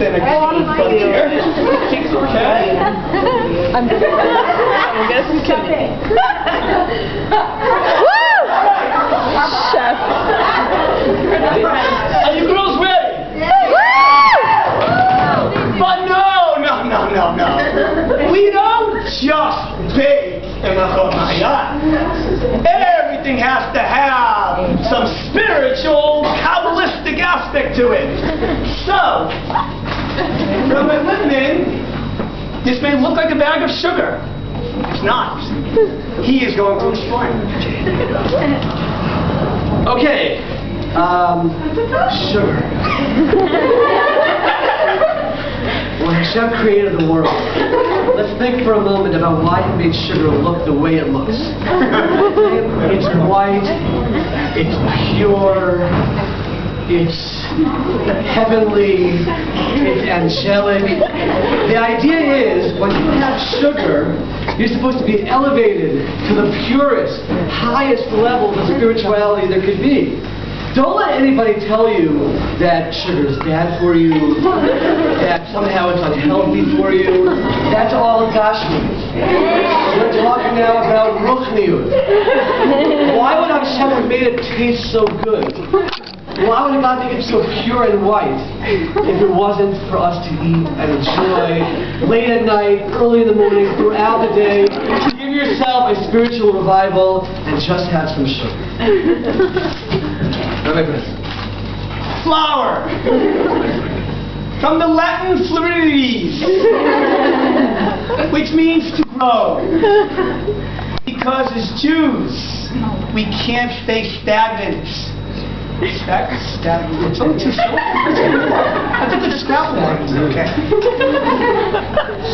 than a golden frontier. Okay? I'm good. We'll get some kidney. Woo! Chef. Are you girls ready? But no. We don't just bake in Maayan. Everything has to have some spiritual, Kabbalistic aspect to it. So, Rabbi Lippman, this may look like a bag of sugar. It's not. He is going to explain. Okay. Sugar. When Hashem created the world, let's think for a moment about why He made sugar look the way it looks. It's white, it's pure, it's heavenly, it's angelic. The idea is, when you have sugar, you're supposed to be elevated to the purest, highest level of spirituality there could be. Don't let anybody tell you that sugar is bad for you, that somehow it's unhealthy for you. That's all gashmi. We're talking now about ruchniut. Why would Hashem have made it taste so good? Why would God make it so pure and white if it wasn't for us to eat and enjoy late at night, early in the morning, throughout the day, to give yourself a spiritual revival and just have some sugar? Flour, from the Latin florides, which means to grow. Because as Jews, we can't stay stagnant. Stagnant. It's only too short. That's a good scrap word. Okay.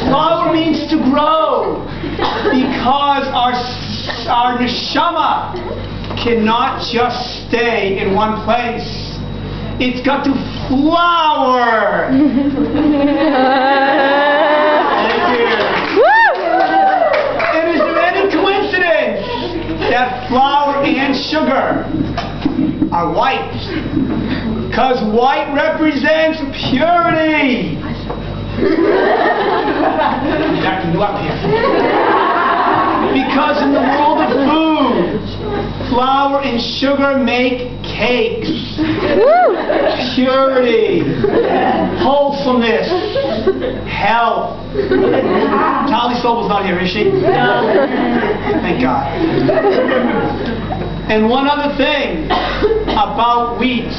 Flour means to grow, because our neshama cannot just stay in one place. It's got to flower. Thank you. And is there any coincidence that flour and sugar are white? Because white represents purity. Backing you up here. Because in the world of food, flour and sugar make cakes. Purity, wholesomeness, health. Tali Sobel's not here, is she? No. Thank God. And one other thing about wheat.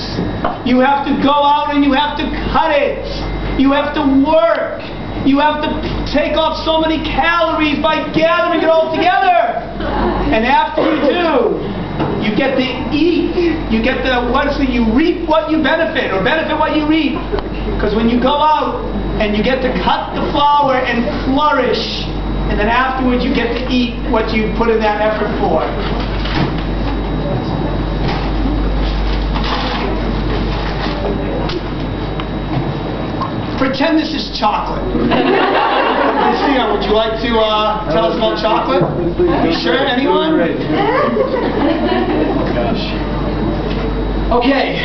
You have to go out and you have to cut it. You have to work. You have to take off so many calories by gathering it all together. And after you do, you get to eat. You get to, you reap what you benefit, or benefit what you reap. Because when you go out and you get to cut the flour and flourish, and then afterwards you get to eat what you put in that effort for. Pretend this is chocolate. Lucia, would you like to tell us about chocolate? You sure? Anyone? Gosh. Okay.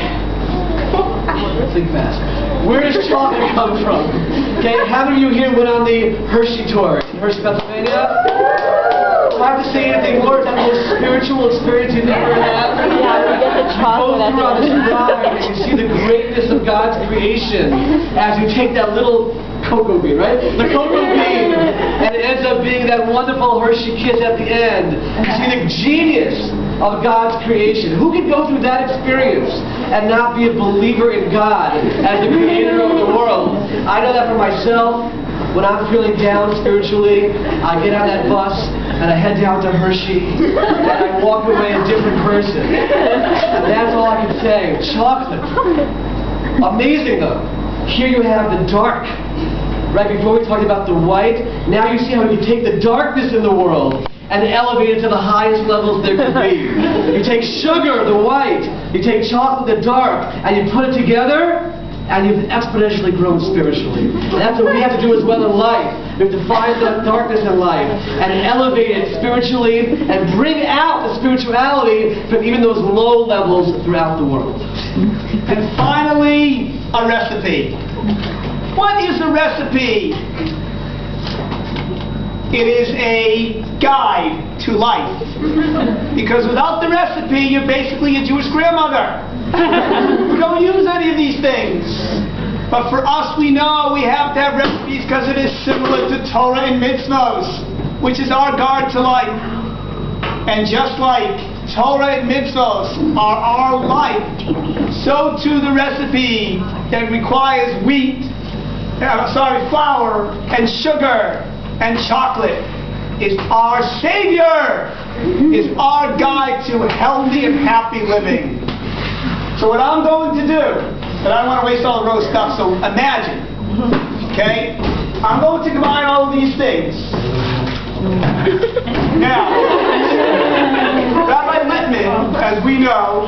Think fast. Where does chocolate come from? Okay, how many of you here went on the Hershey tour in Hershey, Pennsylvania? Do I have to say anything more? Is that the most spiritual experience you've ever had? Yeah, you get the chocolate. You go through on this ride and you see the greatness of God's creation as you take that little cocoa bean, right? The cocoa bean, and it ends up being that wonderful Hershey kiss at the end. You see the genius of God's creation. Who can go through that experience and not be a believer in God as the creator of the world? I know that for myself. When I'm feeling down spiritually, I get on that bus and I head down to Hershey and I walk away a different person. And that's all I can say. Chocolate. Amazing though. Here you have the dark. Right before we talked about the white, now you see how you take the darkness in the world and elevate it to the highest levels there could be. You take sugar, the white, you take chocolate, the dark, and you put it together, and you've exponentially grown spiritually. And that's what we have to do as well in life. We have to find the darkness in life and elevate it spiritually and bring out the spirituality from even those low levels throughout the world. And finally, a recipe. What is the recipe? It is a guide to life. Because without the recipe, you're basically a Jewish grandmother. We don't use any of these things. But for us, we know we have to have recipes because it is similar to Torah and mitzvahs, which is our guide to life. And just like Torah and mitzvahs are our life, so too the recipe that requires flour and sugar and chocolate is our Savior, is our guide to healthy and happy living. So what I'm going to do, and I don't want to waste all the roast stuff, so imagine, okay? I'm going to combine all of these things. Now, Rabbi Littman, as we know,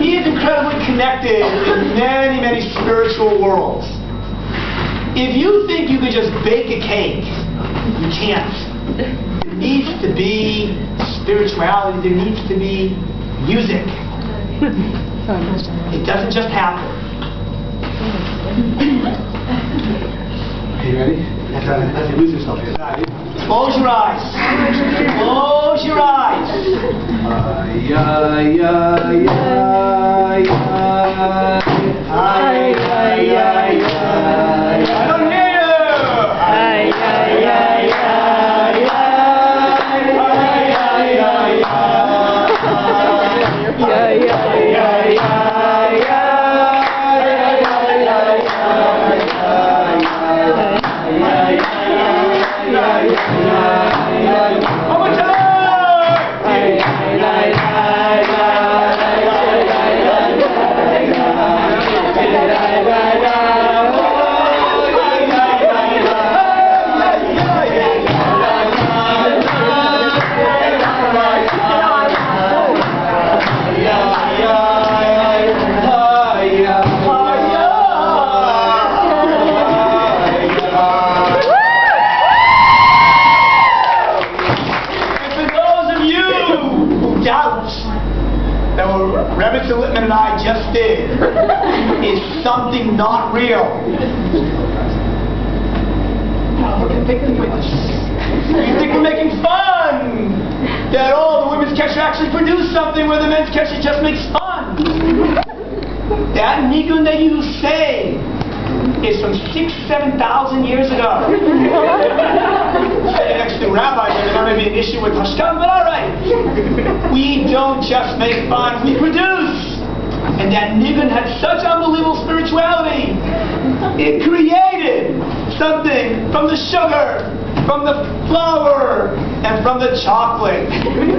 he is incredibly connected in many, many spiritual worlds. If you think you could just bake a cake, you can't. There needs to be spirituality, there needs to be music. It doesn't just happen. Okay, you ready? That's it, lose yourself here. Close your eyes. Close your eyes. I don't hear you. Littman and I just did is something not real. You think we're making fun that the women's Kesher actually produced something where the men's Kesher just makes fun. That nigun that you say is from 6,000-7,000 years ago. Sitting next to rabbis, there may be an issue with Hashkam, but all right. We don't just make fun, we produce. And that nigun had such unbelievable spirituality. It created something from the sugar, from the flour, and from the chocolate.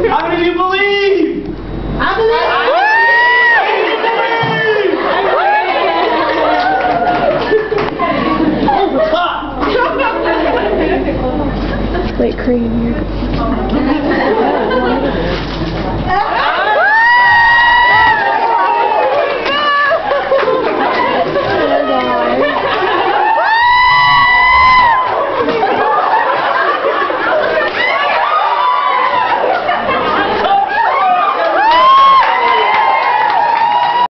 How many of you believe? I believe. Light cream here.